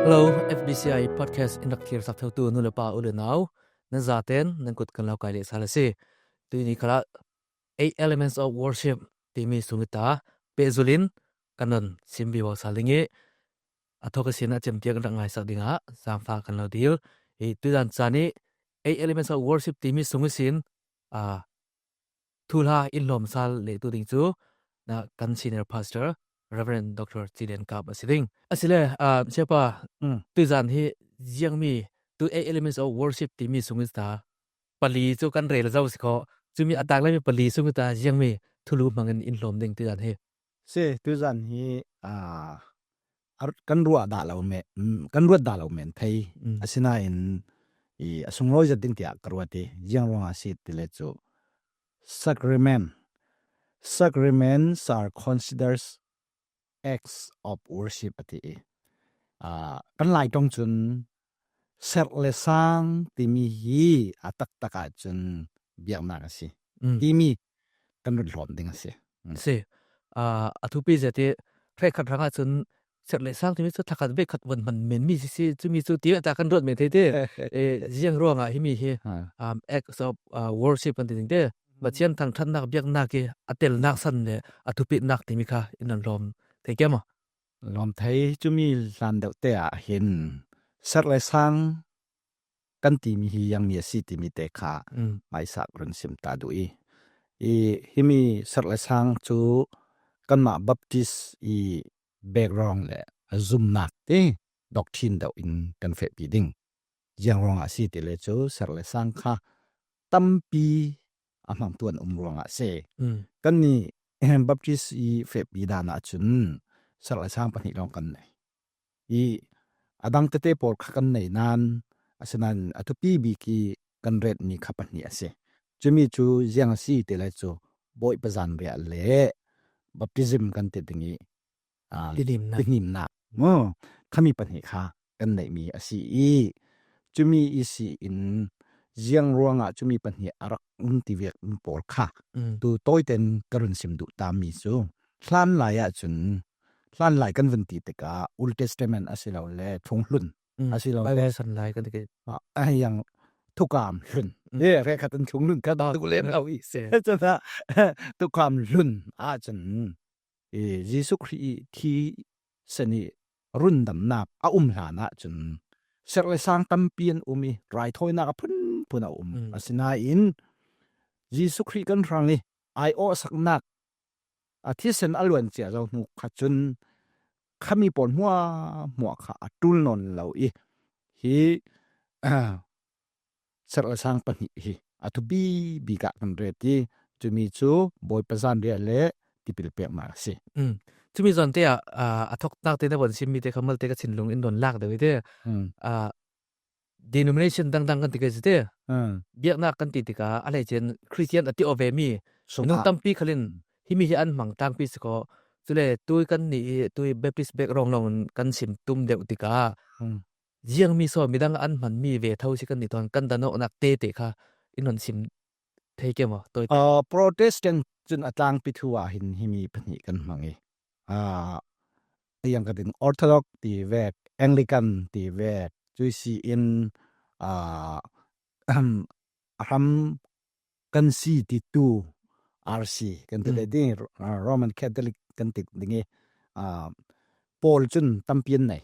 Hello, FBCI Podcast Indaktir Sakthautu Nulapa Ulenau, Nazaten, Nankut Kanlau Kaili Salasi. Tuni Kala 8 Elements of Worship, Timi Sungita, Pezulin, Kanon, Simbiwa Salingi, Atokasina Chemtiak Rangai Sadinga, Samfa Kanlau Deal, Tudan Sani, 8 Elements of Worship, Timi Sungisin, Tulha Ilom Sal Le Tudingzu, na kan Senior Pastor, Reverend Dr. Chilen Kap Asiding. Asile, siapa, Tuzan hi jiang mi, tu 8 Elements of Worship Timi Sungita, Pali tu kan rel zau siko, Jumi atak lai Pali Sungita jiang mi, Tulu mangan Ilom Ding Tuzan hi. Se Tuzan hi, kan ruat dah lau me, kan ruat dah lau men, thai, asina in, asungloy jading tiak karuati, jiang ruang asit tilecho. Sacraments are considered acts of worship ati. Kan lai tong chun ser le sang timi hi atak taka chun biak na kasi. Timi kan rut lom ding asi. Se, atupi jati rekat ranga chun ser le sang timi chu thakat be khat wan man men mi si chumi chu ti ta kan rot me the te jiang ruanga hi mi hi acts of worship an ding de bachian thang than nak biak na ki atel nak san le atupi nak timi kha inan lom te kema lom thai chumi lan deuh te a hin ser le sang kan timi hi yang mi si timi te kha mai sak run sim ta dui himi ser le sang chu kan ma baptist background le zoom nak te doctrine deuh in kan fe pi ding yang rong a si te le chu ser le sang kha tampi amam tuan ruang a se kan ni baptist fe pi da na chun ser le sang pani long kan nei adang te por kha kan nei nan asanan atupi bi ki kan red ni khapan ni ase chumi chu yang si te le chu boy pazan be le baptism kan te dingi dinim na mo khami pani kha kan nei mi asi chumi isi in jiang ruanga chumi pani arak ti vek por kha tu toiten karun sim du ta mi chu hlan la ya chun hlan lai kan vanti te ka old testament asilo le thonglun asilo bai bai san lai kan te yang thukam hlun re khatan thonglun ka da tu le au I se chana thukam hlun a chan jesu christ thi sani run dam na a hla na chun ser le sang tampian umi rai thoi na phun phuna asina in jesu christ kan rang ni ai o sak nak a thi sen alwan chia zo nu khachun khami pon hua kha atul non lo hi ser le sang pani hi atubi biga kan reti chumi chu boy pazan de le tipil pe ma se chumi zon te athok nak te na bon sim mi te khamal te ka chinlung in don lak de te denomination dang kan ti ka te biak na kan ti ka ale chen christian ati ove mi nung tampi khalin himi hi an mang tang pi ko chule tui kan ni tui baptist background long kan sim tum de ti ka jiang mi so midang an man mi ve thau si kan ni ton kan da no nak te kha inon sim thei ke mo toi protestant chun atlang pi thuwa hin himi pani kan mangi yang kadin orthodox ti vek anglican ti vek chuisi in ram kan si ti tu rc kan te ding roman catholic kan tik dingi paul chun tampian nei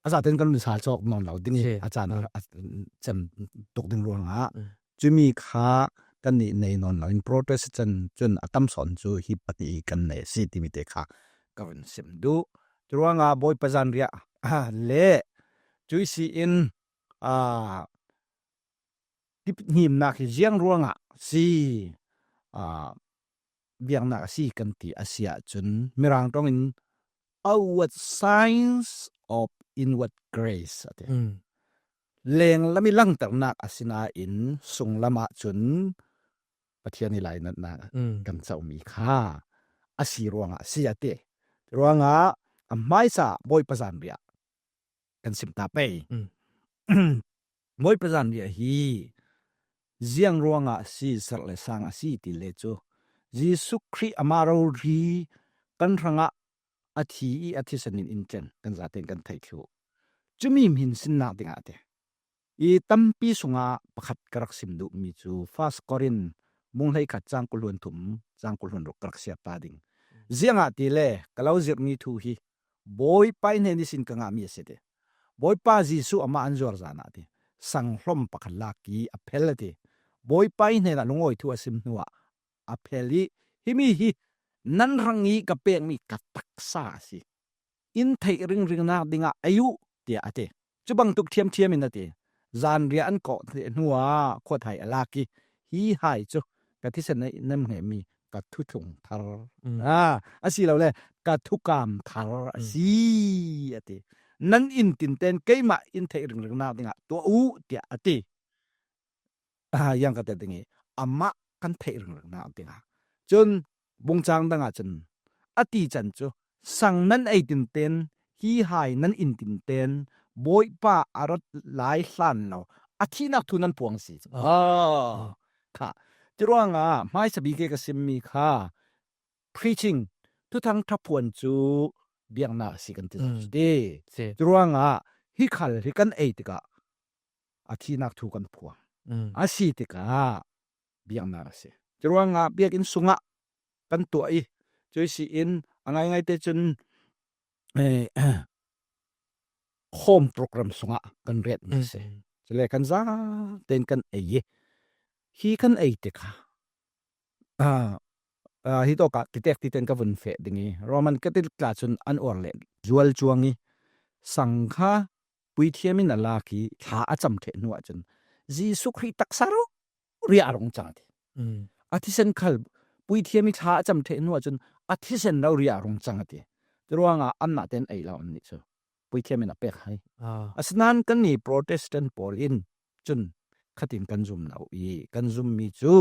aza ten kan sa chok non lo ding achana chem tok ding ro nga chumi kha kan ni nei non lo in protestant chun atam son chu hi pati kan nei si ti mi te kha kawen sim du truanga boy pazan ria le chuisi in tip him na ki jiang ruanga si biang na si kan ti asia chun mirang tong in outward signs of inward grace ate leng lami lang tar nak asina in sung lama chun pathian ni lai na kan chau mi kha asi ruanga si ate ruanga amai sa boy pazan bia kan sim ta pe boy pazan bia hi jiang ruanga si ser le sang asi ti le chu jesu christ amaro ri kan ranga อาทิอาทิสันอินเจนกันซาเตนกันไทคิวจุมีมหินสินนาติงาเตอีตัมปีสุงาประคัดกรักสิมดุมีจูฟาสกอรินมุงให้ขัดจางกุลวนถุมจางกุลวนรกรักเสียปาดิงเสียงอาทิเล่กะลาวจิรมีทูฮีบอยไปเนนิสินกังอามีเสเดบอยปาจิสุอามาอันจวรจานาติสังลมประคัดลากีอเพลติบอยไปเนนะลงอยทัวสิมนัวอเพลีฮิมีฮีนันรังอีกับเปียงมีกัตักษาสิอินไทยริงนาดิงอายุเตียอาเตจุบังตุกเทียมมินนาเตจานเรียนก็หัวขวดไทยอลากีฮีหายจุกะที่เสนนำเหมีกัทุถุงทาร์อาศิเราเลยกัทุกามทาร์สีอาเตนั้นอินตินเตนเกยมาอินไทยริงนาดิงอาตัวอูเตียอาเตยังกะเตดิงอามากันไทยริงนาดิงอาจนบงจางดังอาจนอติจันจูสังนั้นไอตินเตนฮีหายนั้นอินตินเตนบอยป้าอารถหลายสันเนาะอาทินักทุนันพวงสิค่ะจรวงไม่สบีเกกสิมีค่ะ preaching ทุกทางทับพวนจูเบียงนาสิกันติดจรวงฮิคัลฮิกันเอติกะอาทินักทุกันพวงอาศิติกะเบียงนาสิจรวงเบียกินสุงะกันตัวอีช่วยสิอินไงเตจนโฮมโปรแกรมสุงะกันเรียนนี่สิจะเลยกันซะเต้นกันฮีกันติค่ะฮิโตกะติเตกติเต้นกับวันเฟดิงี้โรมันก็ติดกลาจนอันออร์เลจวลจวงงี้สังฆาปุยเทียมินลาคีท้าจำเทนัวจนจีสุคริตักสารุเรียรงจังดิอาทิเซนคัลปุยเทียมิท้าจำเทนัวจนอาทิเซนเราเรียรงจังดิจรวงอันน่ะเต้นไอเราอันนี้จ้ะปุยเทียมินเป็กให้สนั้นกันนี่โปรเตสแตนต์ปอลินจนขัดินกันซุมเรากันซุมมีจู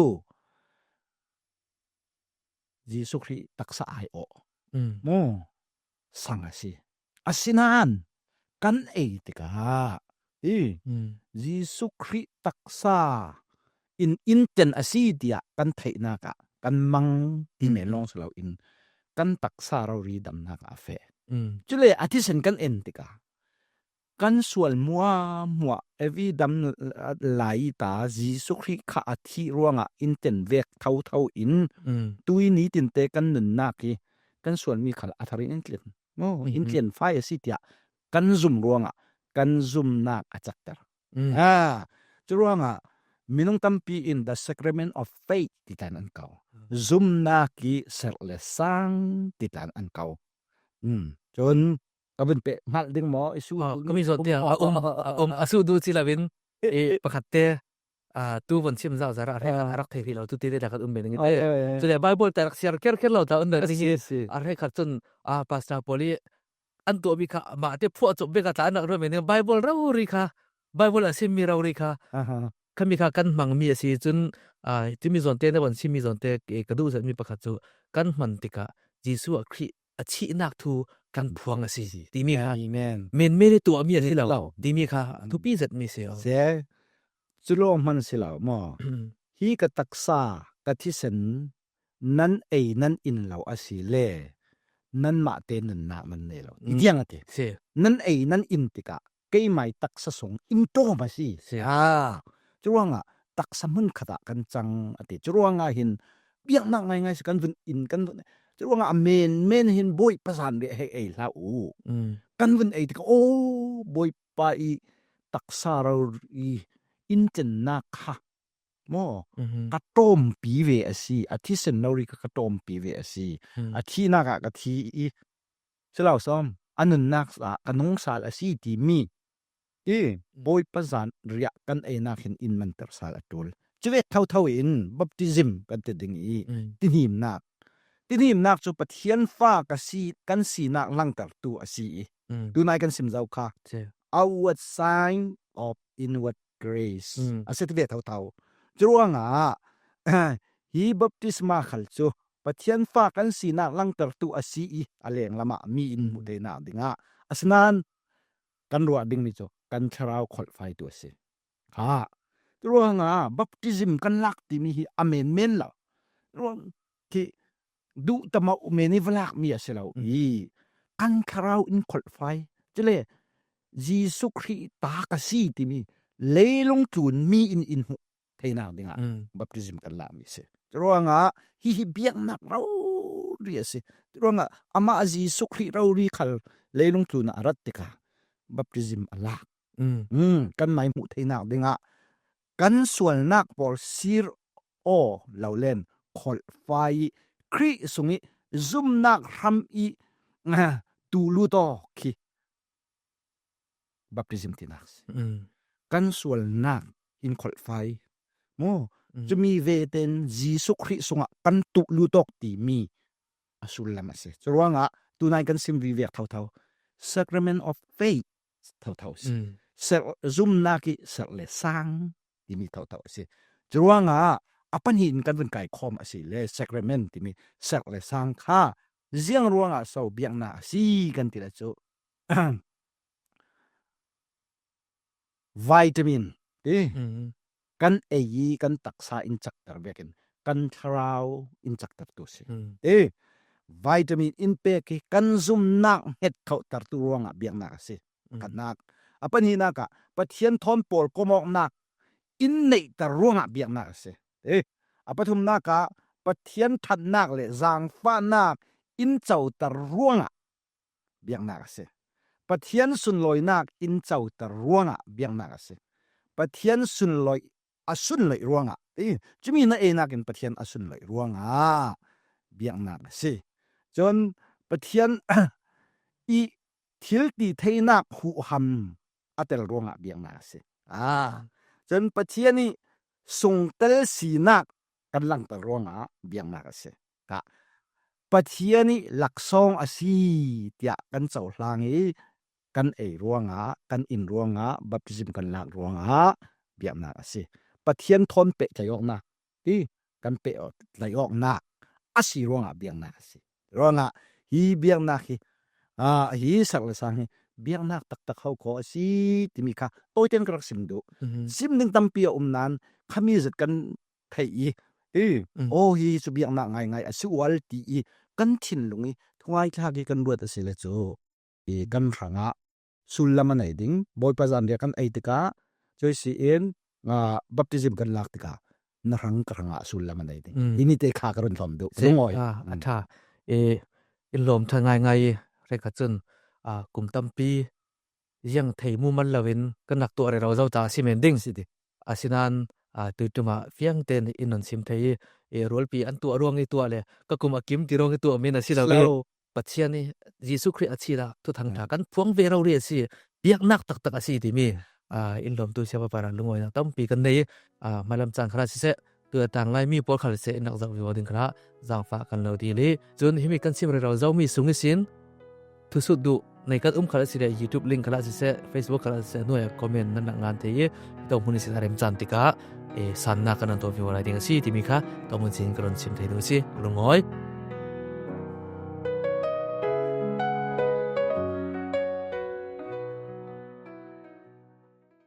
จีสุคริตักษาไอโอโมสังสิสินั้นกันติกาจีสุคริตักษาอินเทนสิเดียกันไทยนักกันมังที่เมลองสลาวอินกันตักษาเรารีดำนักอาเฟจุเลยอาทิเซนกันติกากันส่วนมัวเอวีดำไหลตาจีสุคริข้าอาทิร่วงอินเทนเวกเท่าอินตุยนี้ตินเตกันหนุนนักกันส่วนมีขลอัธริอินเทนอินเทนไฟสิเดียกันซุ่มร่วงกันซุ่มนักอาจักตร์จะร่วงมินงตัมปีin the sacrament of faith ติดอันเก่าซุ่มนักเสร็จเลยสังติดอันเก่าจนก็เป็นเปหัดดึงหมอไอสู้ก็มีส่วนเดียวอสู้ดูสิละวินประคัดเตตูวันชิมเจ้าสาระรักเทพีเราตุติเดดักเบนงี้สุดท้ายไบเบิลแต่รักเสียร์เคเราตาอันเดอร์สิอะไรขัดจนภาษาโปลีอันตัวบิค่ะมาเตพวกจบเบกตานักด้วยเมนึงไบเบิลเราริค่ะไบเบิลอาศิมีเราริค่ะขมิค่ะกันมังมีสิจนที่มีส่วนเตในวันชิมีส่วนเตกระดูสันมีประคัดจูกันมันติกะยิสุคริอาชีนักทูกันพวงสิดีมีค่ะเมนไม่ได้ตัวมีสิเราดีมีค่ะทุกปีจัดมีเสียจุลมันสิเราหมอฮีกตักษากะทิเซนนั้นนั้นอินเราอาศิเลนั้นมาเตนันนามันเนเราอีกอย่างอ่ะนั้นนั้นอินติกะเกยไม่ตักษสงอินโตมาสิจุลตักษมันขดากันจังอ่ะจุลหินเบียงนักไงสิกันวนอินกันจุลเมนหินบอยภาษาเดให้ลากันวนติกะโอ้บอยไปตักษาเราอินเจนนักค่ะโมกระต้มปีเวอสีอาทิเซนเราริกระต้มปีเวอสีอาทินักกะทีเสลาซ้อมอันนั้นนักกันนงสาลอสีที่มีบอยประสานเรียกกันนักเห็นอินมันเตอร์สาลตุลจะเวทเท่าอินบัพติซิมกันติดอย่างนี้ติหิมนักจุปะเทียนฟ้ากันสีนักลังเตอร์ตัวสีดูนายกันสิมเจ้าค่ะ outward sign of inward grace อาศัยเวทเท่าจรวงฮีบัพติสมาขัลจูปะเทียนฟ้ากันสีนักลังเตอร์ตัวสีอะไรอย่างละมามีอินมุเดนาดิงอาสนั้นกันรัวดิ่งนี่จูกันชราวขดไฟตัวสิจรวงบัพติซิมกันลักที่มีอเมนเมนละจรวงที่ดูตมาอุเมนิฟลักมีอะไรเรา กันคราวอินขดไฟจะเลยยีสุครีตากะซีติมีเลลงจูนมีอินหุเทนาดิงะบัพติซิมกันลามิเสรวงะฮิเบียงนักเราเรียสิรวงะอามาจีสุครีเรารีคัลเลลงจูนอารัตติกาบัพติซิมอัลลากันไม่หุเทนาดิงะกันส่วนนักบอลซีรโอเหล่าเล่นขดไฟครีสุงิซุมนักทำอีตูลูโตคีบัพติซิมตินักกันส่วนนักอินขดไฟโมจะมีเวเตนจีสุคริสงะกันตูลูโตตีมีอสุลละมาเสจรวงะตูนายกันซิมวิเวกเท่าๆ Sacrament of Faith เท่าๆสิซุมนักอีสักเลสังที่มีเท่าๆสิจรวงะอปันหินกันเป็นไก่คอมสิเล Sacrament ที่มีสักเลสังค่ะเจียงรวงะเสาเบียงนาสีกันทีละจุวิตามินกันกันตักษาอินจักตร์เบกินกันทราวอินจักตร์ตุสิวิตามินอินเปกกันซุมนักเฮ็ดเขาตร์ตัวงะเบียงนักสิกันนักอปันหินักปะเทียนทอนปอลก็มอกนักอินเนตร์งะเบียงนักสิอปัทุมนักปะเทียนทันนักเลจางฟ้านักอินเจ้าตร์งะเบียงนักสิปะเทียนสุนลอยนักอินเจ้าตร์งะเบียงนักสิปะเทียนสุนลอยอสุนลอยรวงอ่ะจะมีนะนักอินปะเทียนอสุนลอยรวงอ่ะเบียงนักสิจนปะเทียนอีทิลตีเทนักหูหำอัตลรวงอ่ะเบียงนักสิจนปะเทียนนี่ส่งเตลสีนักกันลังตรวงอ่ะเบียงนักสิกะปะเทียนนี่หลักซองอสีเตียกันเจ้าหลังกันรวงอ่ะกันอินรวงอ่ะบัพติซิมกันลักรวงอ่ะเบียงนักสิปะเทียนทนเปะใจออกนักที่กันเปะไหลออกนักอาศิรวงอ่ะเบียงนักสิรวงอ่ะฮีเบียงนักฮีสักละสังเบียงนักตักเขาขอสิที่มีค่ะตัวเต็นกระสิมดูสิมหนึ่งตั้มเปียนั้นขมีจัดกันไทยโอ้ฮีสุเบียงนักไงอสุวัลตีกันทิ้งลงทวายทากีกันบวชสิเลจูกันขังสุลละมันไหนดิ้งบอยปะจันเดียกันติกาจอยซีเอ็นบัพติซิมกันลักติกานรังกรังสุลละมันไหนดิ้งอินิเตคากรันทอมดูสงอยอันท่าอินลมทางไงเรกจนกุมตัมปียังไทยมูมันละเวนกันนักตัวเราเจ้าตาซิเมนดิ้งสิดิอาศินันตื่นมาเฟียงเตนอินนนซิมไทยรัวปีอันตัวรวงไอตัวเลยก็กุมอากิมที่รวงไอตัวมีนาสิเราปัจเจียนี่ยิสุคริสต์อาชีละทุกทางทางกันพวงเวเราเรียสิเบียกนักตักอาชีที่มีอินลมตัวเชื่อว่าปาราลุงอยนะตั้มปีกันนี้มาลำจางขนาดสิเสตัวต่างไล่มีปอลขนาดเสนักจักวิวดิงขนาดจางฟ้ากันเราดีเลยจนที่มีกันซิมเราเจ้ามีสูงสินทุสุดดูในการขนาดสิเด YouTube ลิงก์ขนาดสิเส Facebook ขนาดสิเสหน่วยคอมเมนต์นั่นงานที่ต้องมุนิสิทธิ์เริ่มจันติกาสันนักกันตัววิวอะไรดิ่งสิที่มีค่ะต้องมุนิสินกรอนซิมไทยดูสิลุงอย